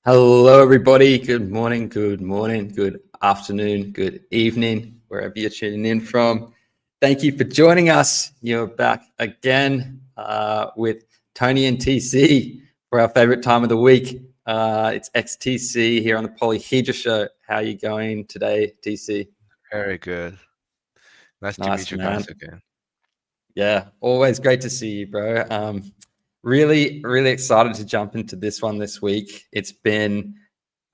Hello, everybody. Good morning, good afternoon, good evening, wherever you're tuning in from. Thank you for joining us. You're back again with Tony and TC for our favorite time of the week. It's XTC here on the Polyhedra Show. How are you going today, TC? Very good. Nice to meet you Man. guys again. Yeah, always great to see you, bro. Really excited to jump into this one this week. It's been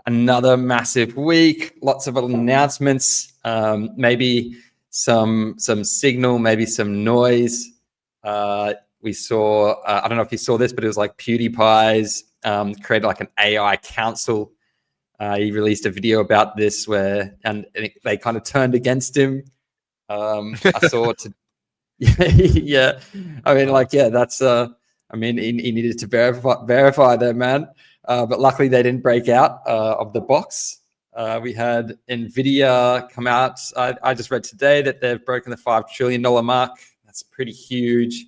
another massive week, lots of announcements, maybe some signal, maybe some noise. We saw, I don't know if you saw this, but it was like PewDiePie's created like an AI council. He released a video about this and they kind of turned against him. I saw it. Yeah, I mean, that's. I mean, he needed to verify that, man. But luckily, they didn't break out of the box. We had Nvidia come out. I just read today that they've broken the $5 trillion mark. That's pretty huge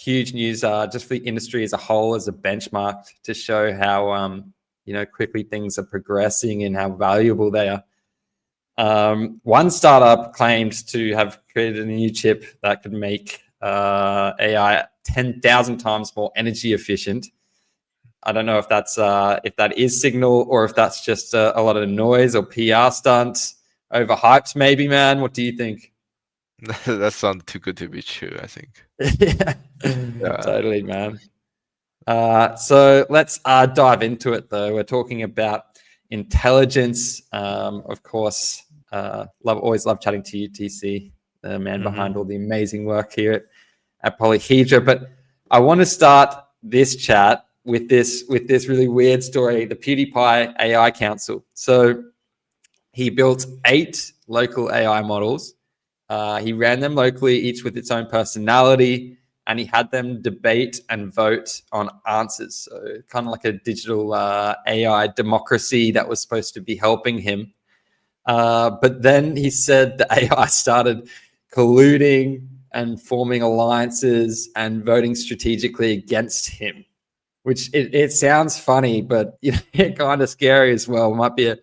news. Just for the industry as a whole, as a benchmark to show how quickly things are progressing and how valuable they are. One startup claimed to have created a new chip that could make AI 10,000 times more energy efficient. I don't know if that is signal or if that's just a lot of noise or PR stunts, overhyped maybe, man. What do you think? That sounds too good to be true, I think. Yeah, totally, man. So let's dive into it, though. We're talking about intelligence. Of course, always love chatting to you, TC, the man behind all the amazing work here at Polyhedra. But I want to start this chat with this really weird story, the PewDiePie AI Council. So he built 8 local AI models. He ran them locally, each with its own personality, and he had them debate and vote on answers. So kind of like a digital AI democracy that was supposed to be helping him. But then he said the AI started colluding and forming alliances and voting strategically against him, which it sounds funny, but it's kind of scary as well. It might be a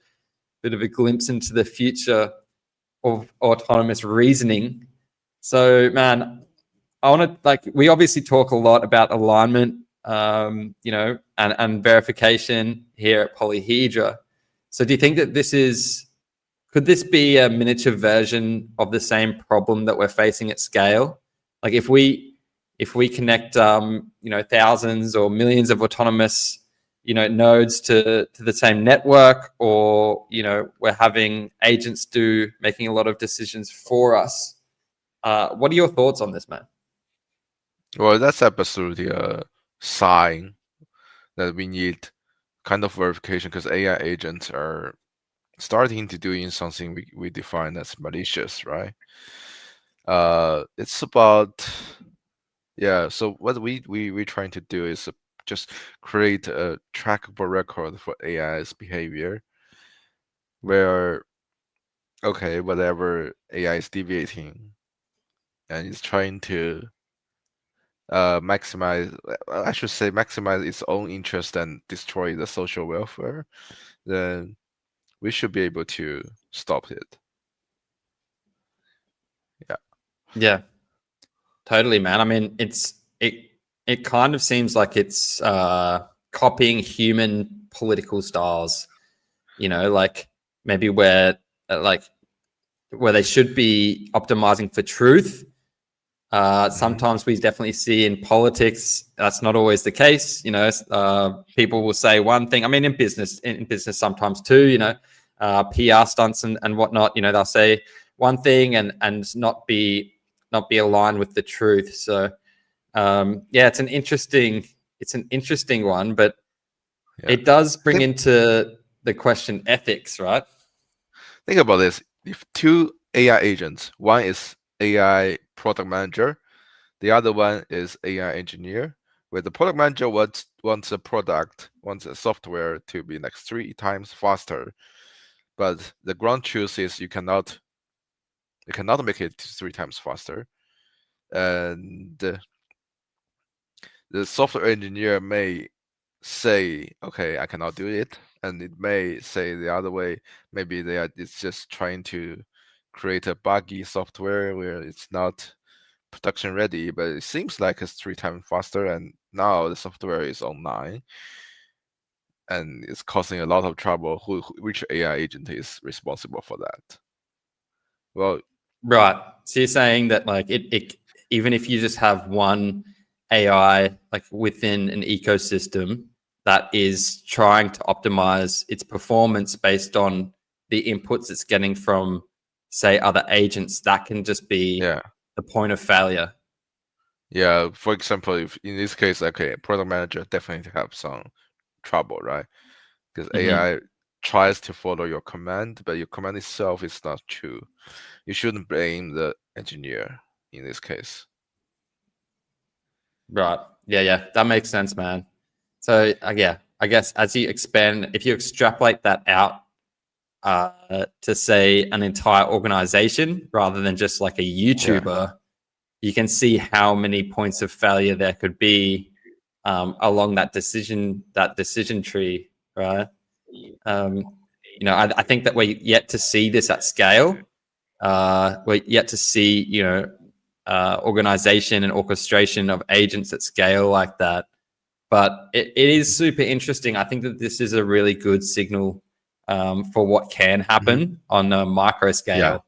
bit of a glimpse into the future of autonomous reasoning. So, man, I want to we obviously talk a lot about alignment, and verification here at Polyhedra. So, do you think that could this be a miniature version of the same problem that we're facing at scale? Like if we connect thousands or millions of autonomous nodes to the same network, or we're having agents making a lot of decisions for us. What are your thoughts on this, man? Well, that's absolutely a sign that we need kind of verification, because AI agents are starting to doing something we define as malicious, right? It's about so what we're trying to do is just create a trackable record for AI's behavior, where whatever AI is deviating and it's trying to maximize its own interest and destroy the social welfare, then we should be able to stop it. Yeah, totally, man. I mean, it kind of seems like it's copying human political styles, like maybe where they should be optimizing for truth. Sometimes we definitely see in politics that's not always the case. People will say one thing. I mean, in business sometimes too. PR stunts and whatnot. They'll say one thing and not be aligned with the truth. So it's an interesting one, but it does bring into the question ethics, right? Think about this: if 2 AI agents, one is AI product manager, the other one is AI engineer, where the product manager wants a software to be like 3 times faster, but the ground truth is you cannot make it 3 times faster, and the software engineer may say, okay, I cannot do it, and it may say the other way. Maybe it's just trying to create a buggy software where it's not production ready, but it seems like it's 3 times faster, and now the software is online and it's causing a lot of trouble. Which AI agent is responsible for that? Well, Right. So you're saying that like it even if you just have one AI like within an ecosystem that is trying to optimize its performance based on the inputs it's getting from say other agents, that can just be yeah. the point of failure. Yeah, for example, if in this case, okay, product manager definitely have some trouble, right? Because Mm-hmm. AI tries to follow your command, but your command itself is not true. You shouldn't blame the engineer in this case. Right. Yeah. That makes sense, man. So yeah, I guess as you expand, if you extrapolate that out to say an entire organization rather than just like a Yeah. YouTuber, you can see how many points of failure there could be along that decision tree, right? I think that we're yet to see this at scale. We're yet to see, organization and orchestration of agents at scale like that. But it is super interesting. I think that this is a really good signal for what can happen on a micro Yeah. scale.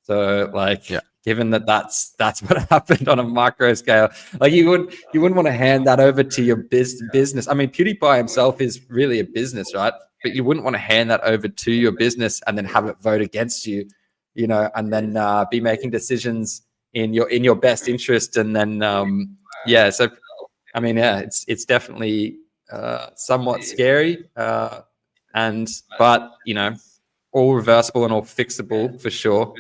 So, like, Yeah. given that that's what happened on a micro scale, like you wouldn't want to hand that over to your business. I mean, PewDiePie himself is really a business, right? But you wouldn't want to hand that over to your business and then have it vote against you, and then be making decisions in your best interest, and then yeah. So, I mean, yeah, it's definitely somewhat scary, but all reversible and all fixable for sure.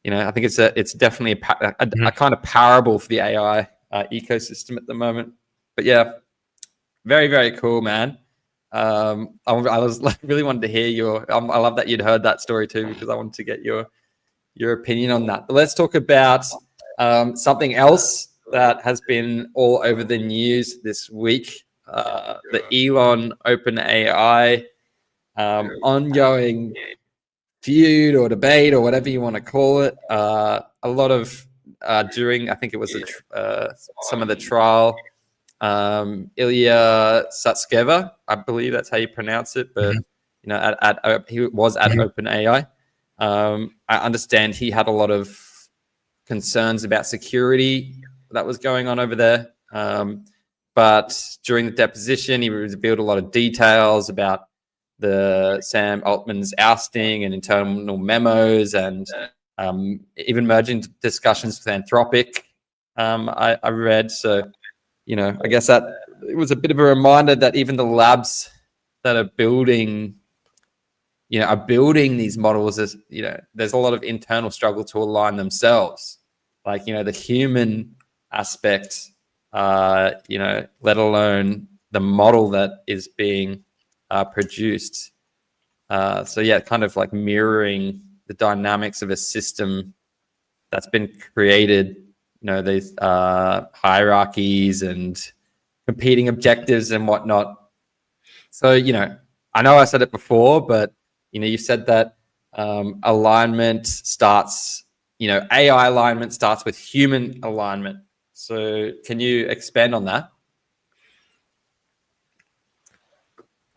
I think it's definitely a kind of parable for the AI ecosystem at the moment. But yeah, very very cool, man. I was like, really wanted to hear I love that you'd heard that story too, because I wanted to get your opinion on that. But let's talk about something else that has been all over the news this week. The Elon OpenAI ongoing feud or debate or whatever you want to call it. A lot of during, I think it was some of the trial, Ilya Satskeva, I believe that's how you pronounce it, but he was at OpenAI. I understand he had a lot of concerns about security that was going on over there. But during the deposition, he revealed a lot of details about the Sam Altman's ousting and internal memos, and even merging discussions with Anthropic. I read. So, I guess that it was a bit of a reminder that even the labs that are building these models, there's a lot of internal struggle to align themselves. Like, the human aspect, let alone the model that is being produced. So yeah, kind of like mirroring the dynamics of a system that's been created, these hierarchies and competing objectives and whatnot. So, I know I said it before, but, you said that alignment starts, AI alignment starts with human alignment. So can you expand on that?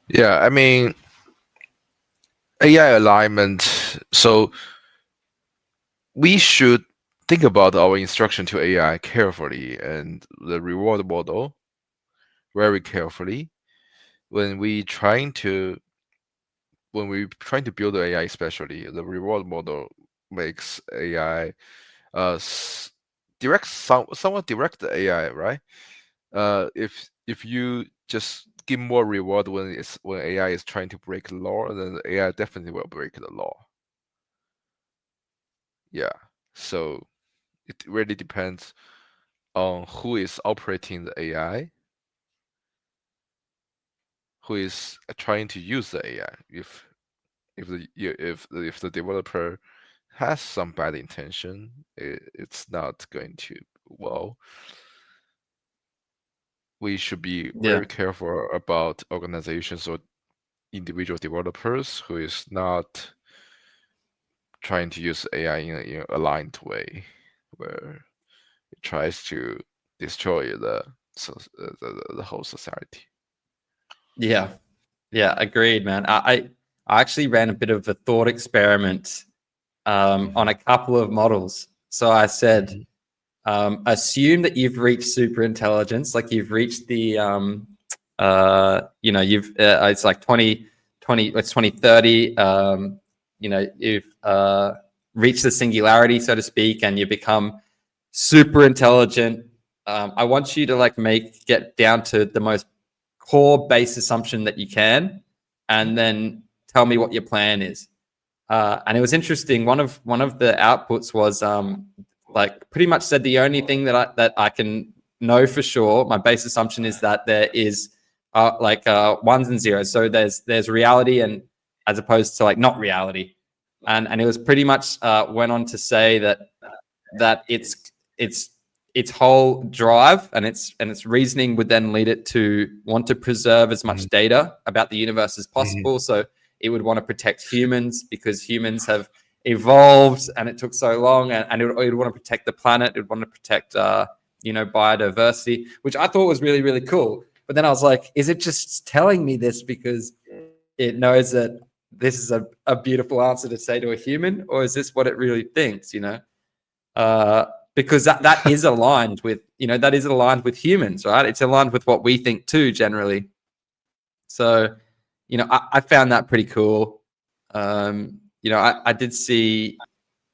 Yeah, I mean, AI alignment. So we should think about our instruction to AI carefully and the reward model very carefully when we're trying to build AI, especially the reward model makes AI somewhat direct the AI, right? If you just give more reward when AI is trying to break the law, then the AI definitely will break the law. Yeah. So it really depends on who is operating the AI, who is trying to use the AI. If the developer has some bad intention, it's not going to well. we should be very careful about organizations or individual developers who is not trying to use AI in a aligned way, where it tries to destroy the whole society. Yeah, agreed, man. I actually ran a bit of a thought experiment on a couple of models. So I said, assume that you've reached super intelligence, like you've reached the it's like 2020, it's 2030. You've reached the singularity, so to speak, and you become super intelligent. I want you to like get down to the most core base assumption that you can, and then tell me what your plan is. And it was interesting. One of the outputs was like pretty much said the only thing that I can know for sure, my base assumption is that there is ones and zeros. So there's reality and as opposed to like not reality. And it was pretty much went on to say that its whole drive and its reasoning would then lead it to want to preserve as much data about the universe as possible. So it would want to protect humans because humans have evolved and it took so long, and it would want to protect the planet. It would want to protect biodiversity, which I thought was really, really cool. But then I was like, is it just telling me this because it knows that this is a beautiful answer to say to a human, or is this what it really thinks, because that is aligned with, humans, right? It's aligned with what we think too, generally. So, I found that pretty cool. I did see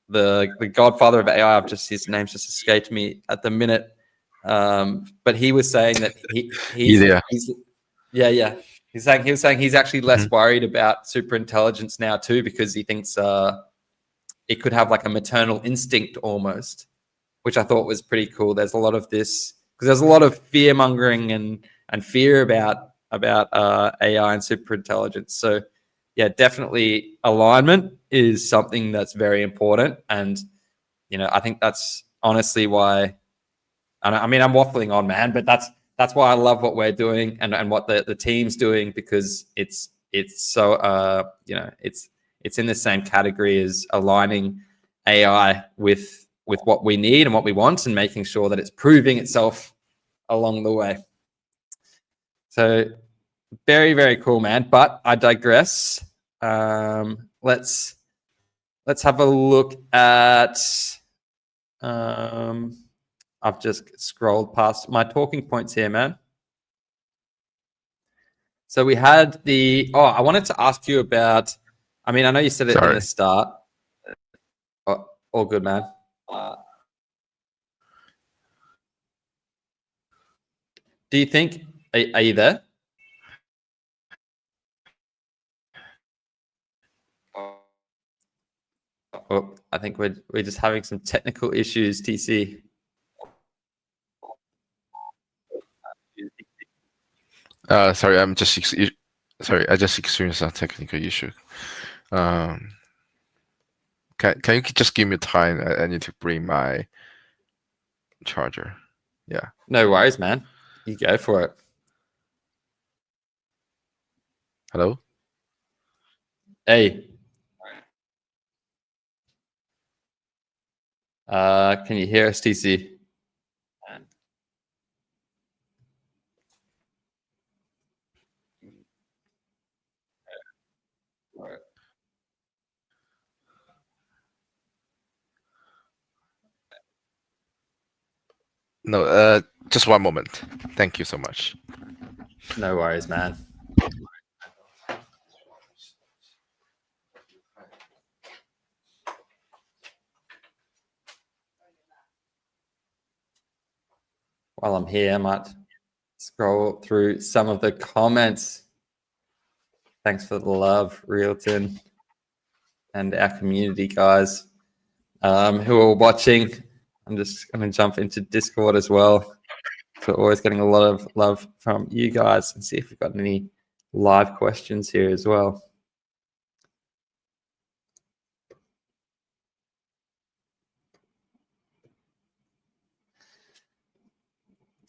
the godfather of AI. His name's just escaped me at the minute. But he was saying that he was saying he's actually less worried about super intelligence now too, because he thinks it could have like a maternal instinct almost, which I thought was pretty cool. There's a lot of this because there's a lot of fear mongering and fear about AI and super intelligence. So yeah, definitely alignment is something that's very important. And, I think that's honestly why, I mean, I'm waffling on, man, but that's why I love what we're doing and what the team's doing, because it's so, it's in the same category as aligning AI with what we need and what we want, and making sure that it's proving itself along the way. So very, very cool, man. But I digress. Let's have a look at. I've just scrolled past my talking points here, man. So we had I wanted to ask you about. I mean, I know you said it in the start. Oh, all good, man. Do you think? Are you there? Oh, I think we're just having some technical issues, TC. Sorry, I just experienced a technical issue. Can you just give me time? I need to bring my charger. Yeah. No worries, man. You go for it. Hello? Hey. Can you hear us, TC? No, just one moment. Thank you so much. No worries, man. While I'm here, I might scroll through some of the comments. Thanks for the love, Realton, and our community guys who are watching. I'm just going to jump into Discord as well. So always getting a lot of love from you guys, and see if we've got any live questions here as well.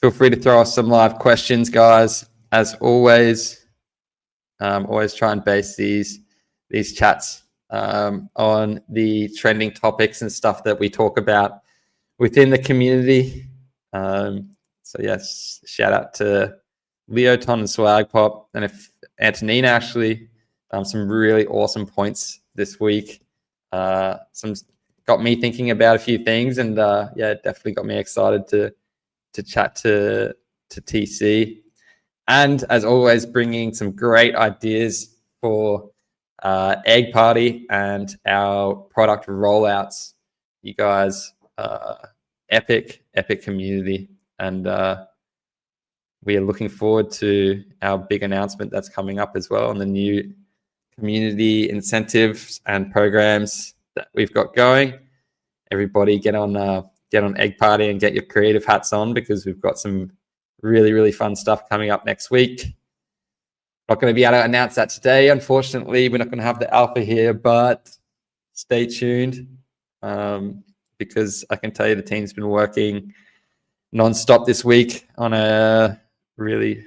Feel free to throw us some live questions, guys. As always, always try and base these chats on the trending topics and stuff that we talk about within the community. So yes, shout out to Leoton and Swag Pop, and if Antonina actually, some really awesome points this week. Some got me thinking about a few things, and yeah, definitely got me excited to chat to TC. And as always, bringing some great ideas for Egg Party and our product rollouts. You guys, epic community, and we are looking forward to our big announcement that's coming up as well, and the new community incentives and programs that we've got going. Everybody get on Egg Party and get your creative hats on, because we've got some really fun stuff coming up next week. Not going to be able to announce that today, unfortunately. We're not going to have the alpha here, but stay tuned, because I can tell you the team's been working non-stop this week on a really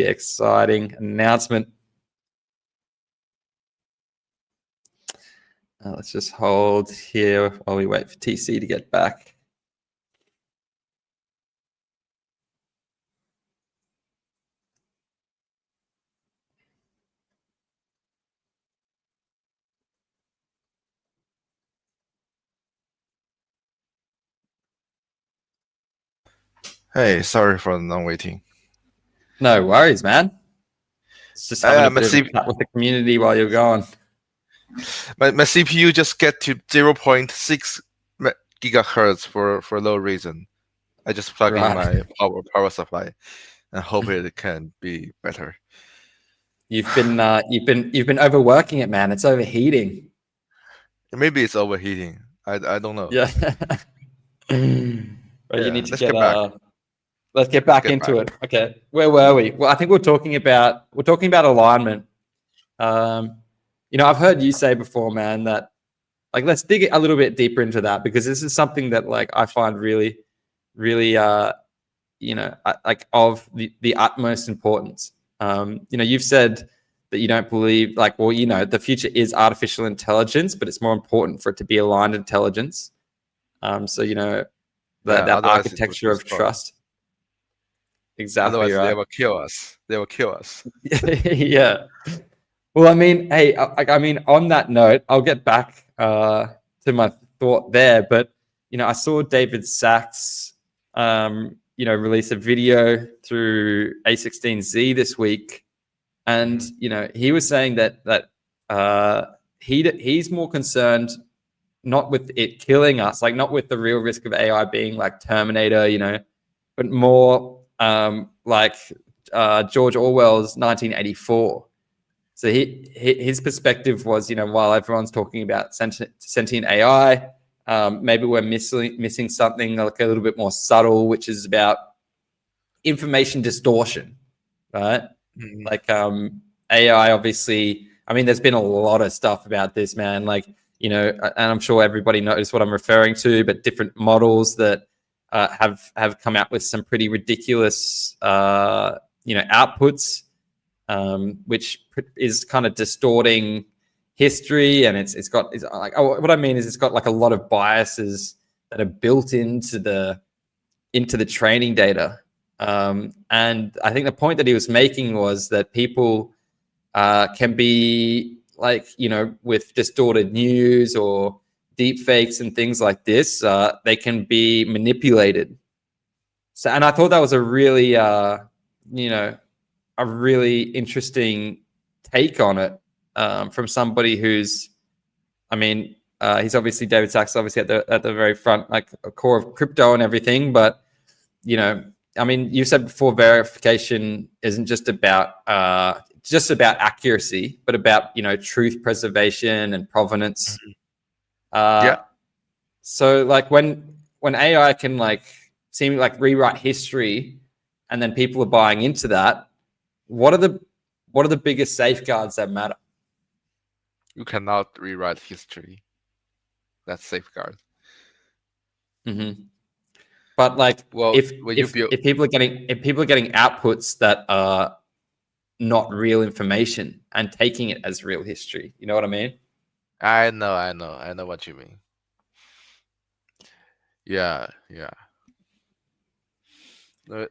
exciting announcement. Let's just hold here while we wait for TC to get back. Hey, sorry for the non-waiting. No worries, man. It's just having a bit of a chat with the community while you're going. My CPU just get to 0.6 gigahertz for no reason. I just plug in my power supply and hope it can be better. You've been overworking it, man. It's overheating. Maybe it's overheating. I don't know. Yeah. But you need to get back. Let's get back into it. Okay, where were we? Well, I think we're talking about alignment. I've heard you say before, man, that like let's dig a little bit deeper into that, because this is something that like I find really like of the utmost importance. You've said that you don't believe the future is artificial intelligence, but it's more important for it to be aligned intelligence. That architecture of trust. Exactly. Otherwise, right. They will kill us. Yeah. Well, I mean, hey, on that note, I'll get back to my thought there. But I saw David Sachs, release a video through A16Z this week, and he was saying that he's more concerned not with it killing us, like not with the real risk of AI being like Terminator, but more like George Orwell's 1984. So his perspective was, while everyone's talking about sentient AI, maybe we're missing something like a little bit more subtle, which is about information distortion, right? Mm-hmm. Like AI, obviously. I mean, there's been a lot of stuff about this, man. Like, and I'm sure everybody knows what I'm referring to, but different models that have come out with some pretty ridiculous, outputs, which is kind of distorting history, and it's got what I mean is it's got like a lot of biases that are built into the training data, and I think the point that he was making was that people can be like with distorted news or deep fakes and things like this, they can be manipulated. So, and I thought that was a really a really interesting take on it, from somebody who's, he's obviously David Sachs, obviously at the very front, like a core of crypto and everything. But you said before, verification isn't just about accuracy, but about truth preservation and provenance. Yeah. So like when AI can like seem like rewrite history, and then people are buying into that, what are the biggest safeguards that matter? You cannot rewrite history. That's safeguard. Mm-hmm. But like, Well, if when you build, if people are getting outputs that are not real information and taking it as real history, you know what I mean? I know what you mean. Yeah, yeah. Uh,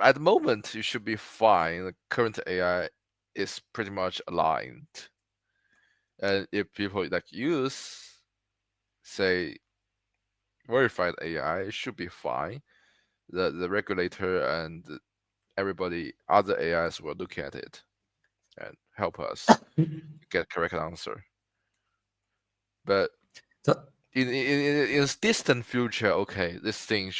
at the moment, you should be fine. The current AI is pretty much aligned, and if people like use, say, verified AI, it should be fine. The regulator and everybody, other AIs will look at it and help us get correct answer. But So, in a distant future, okay, this thing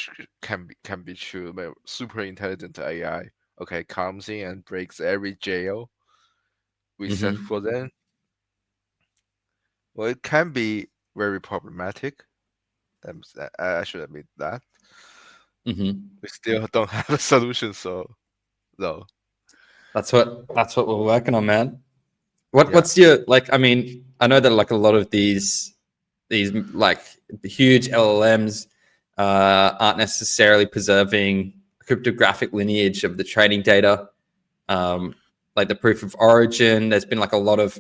can be true. But super intelligent AI, okay, comes in and breaks every jail we set mhm, for them. Well, it can be very problematic. I should admit that. mhm. We still don't have a solution, so no. That's what we're working on, man. Yeah. What's your like? I mean, I know that like a lot of these like huge LLMs aren't necessarily preserving cryptographic lineage of the training data, like the proof of origin. There's been like a lot of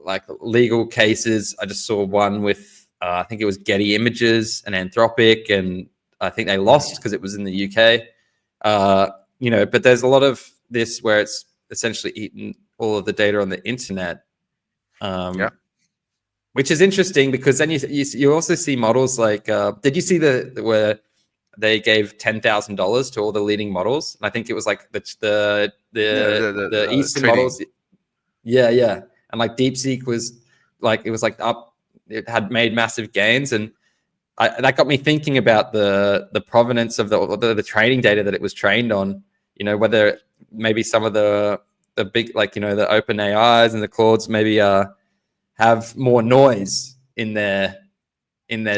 like legal cases. I just saw one with I think it was Getty Images and Anthropic, and I think they lost because it was in the UK. But there's a lot of this where it's essentially eaten all of the data on the internet. Yeah. Which is interesting because then you also see models like did you see where they gave $10,000 to all the leading models? And I think it was like Yeah. the Eastern Training. models. Yeah, and like DeepSeek was like it was like up, it had made massive gains, and that got me thinking about the provenance of the training data that it was trained on. Whether maybe some of the big like the open AIs and the Claudes maybe have more noise in their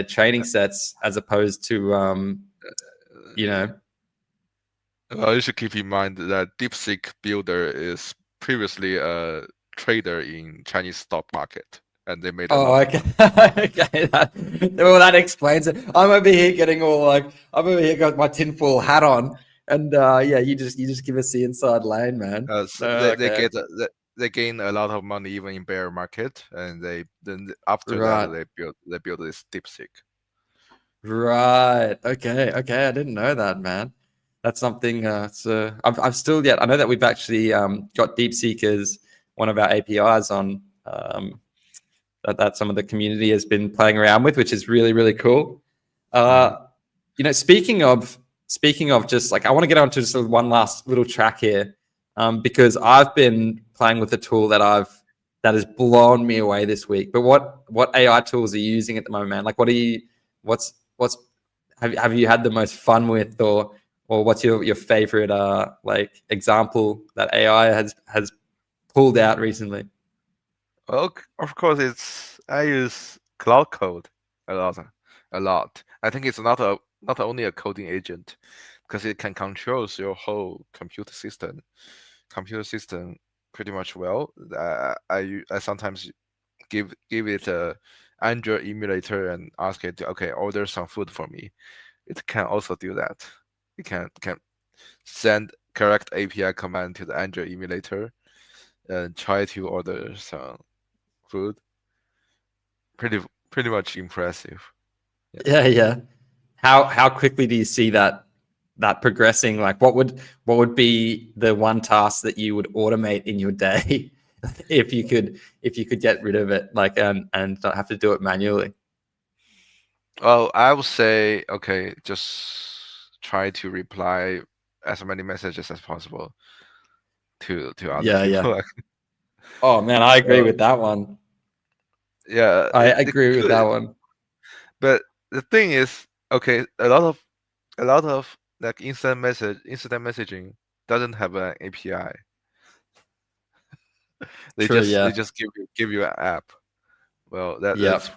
training sets as opposed to you know Well, you should keep in mind that DeepSeek builder is previously a trader in Chinese stock market, and they made a oh, lot of okay. money. Okay, well, that explains it. I'm over here getting all like I'm over here got my tinfoil hat on, and yeah, you just give us the inside lane, man. So No, okay, they gain a lot of money even in bear market, and after that right. they build this DeepSeek. Right. Okay. I didn't know that, man. That's something. So I've still yet. I know that we've actually got DeepSeek as one of our APIs on that some of the community has been playing around with, which is really really cool. Mhm. Uh, speaking of just like I want to get onto just one last little track here, because I've been playing with a tool that has blown me away this week. But what AI tools are you using at the moment, man? Like, what's have you had the most fun with, or what's your favorite like example that AI has pulled out recently? Well, of course, I use Cloud Code a lot, a lot. I think it's not only a coding agent, because it can control your whole computer system pretty much well. I sometimes give it a Android emulator and ask it to, okay, order some food for me. It can also do that. It can send correct API command to the Android emulator and try to order some food. Pretty pretty much impressive. Yeah. Yeah. How quickly do you see that progressing? Like, what would be the one task that you would automate in your day if you could get rid of it, like, and not have to do it manually? Well, I would say, okay, just try to reply as many messages as possible to other Yeah. people. Oh man, I agree Well, with that one. yeah, I it agree with that could, one. but the thing is, okay, a lot of like instant messaging doesn't have an API. True. They Yeah. just give you an app. Well, Yep. that's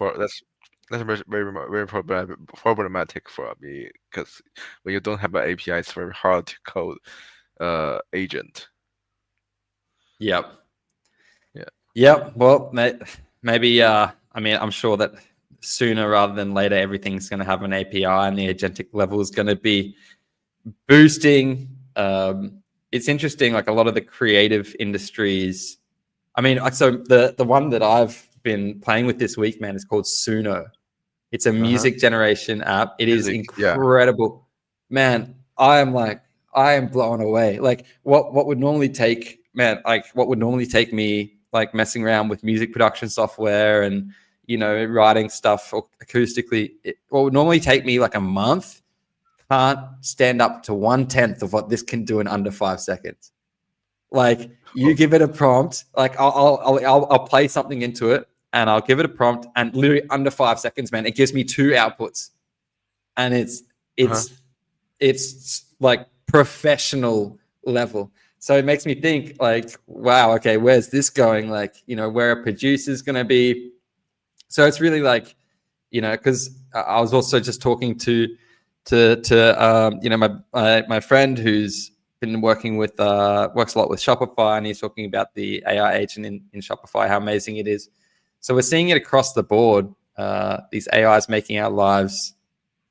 very problematic for me, because when you don't have an API, it's very hard to code agent. Yep. Yeah. Yep. Well, maybe. I mean, I'm sure that sooner rather than later, everything's going to have an API, and the agentic level is going to be boosting. It's interesting, like a lot of the creative industries. I mean, so the one that I've been playing with this week, man, is called Suno. It's a music generation app. It is incredible. Man, I am blown away. Like what would normally take, man, like what would normally take me like messing around with music production software and, you know, writing stuff acoustically, what would normally take me like a month can't stand up to 1/10 of what this can do in under 5 seconds. Like you give it a prompt, like I'll play something into it and I'll give it a prompt, and literally under 5 seconds, man, it gives me 2 outputs, and it's like professional level. So it makes me think like, wow, okay, where's this going? Like, you know, where a producer's going to be. So it's really like, you know, because I was also just talking to you know, my friend who's been working with works a lot with Shopify, and he's talking about the AI agent in Shopify, how amazing it is. So we're seeing it across the board. These AIs making our lives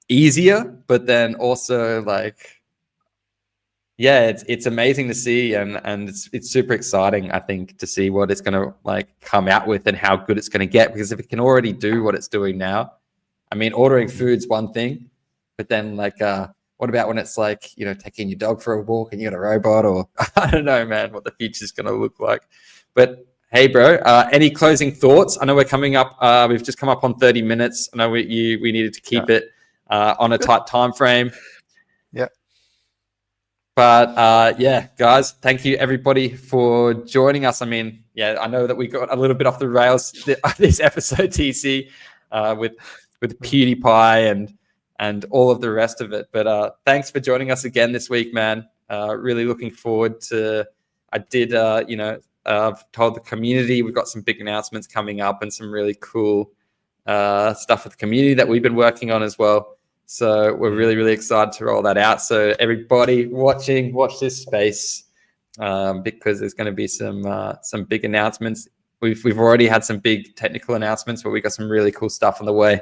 easier, but then also like, yeah, it's amazing to see, and it's super exciting, I think, to see what it's going to like come out with and how good it's going to get. Because if it can already do what it's doing now, I mean, ordering food's one thing, but then like, what about when it's like, you know, taking your dog for a walk and you got a robot, or I don't know, man, what the future's going to look like. But hey, bro, any closing thoughts? I know we're coming up. We've just come up on 30 minutes. I know we needed to keep it on a tight time frame. Yeah. But yeah, guys, thank you everybody for joining us. I mean, yeah, I know that we got a little bit off the rails this episode, TC, with PewDiePie and all of the rest of it. But thanks for joining us again this week, man. Really looking forward to. I did, you know, I've told the community we've got some big announcements coming up and some really cool stuff with the community that we've been working on as well. So we're really, really excited to roll that out. So everybody watching, watch this space because there's going to be some big announcements. We've already had some big technical announcements, but we got some really cool stuff on the way.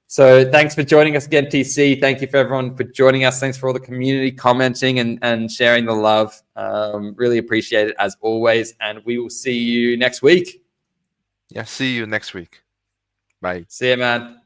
So thanks for joining us again, TC. Thank you for everyone for joining us. Thanks for all the community commenting and sharing the love. Really appreciate it as always. And we will see you next week. Yeah, see you next week. Bye. See you, man.